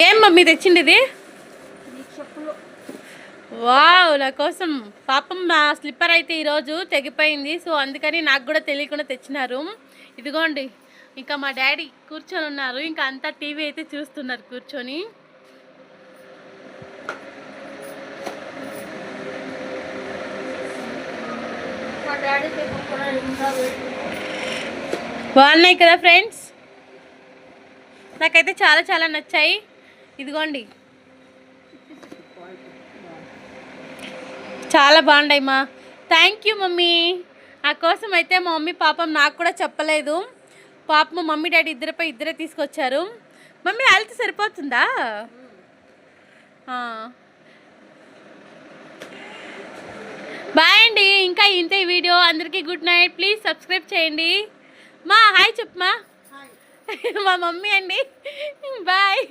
ఏం మమ్మీ తెచ్చింది ఇది? వావ్, నా కోసం పాపం నా స్లిప్పర్ అయితే ఈరోజు తెగిపోయింది. సో అందుకని నాకు కూడా తెలియకుండా తెచ్చినారు. ఇదిగోండి, ఇంకా మా డాడీ కూర్చొని ఉన్నారు. ఇంకా అంతా టీవీ అయితే చూస్తున్నారు కూర్చొని. బాగున్నాయి కదా ఫ్రెండ్స్, నాకైతే చాలా చాలా నచ్చాయి. ఇదిగోండి, చాలా బాగున్నాయి మా. Thank you mummy. నా కోసం అయితే మా మమ్మీ పాపం నాకు కూడా చెప్పలేదు. పాపం మమ్మీ డాడీ ఇద్దరే తీసుకొచ్చారు. మమ్మీ వెళ్తే సరిపోతుందా? బాయ్ అండి. ఇంకా ఇంతే వీడియో. అందరికీ గుడ్ నైట్. ప్లీజ్ సబ్స్క్రైబ్ చేయండి. మా హాయ్ చెప్పమా. మా మమ్మీ అండి. బాయ్.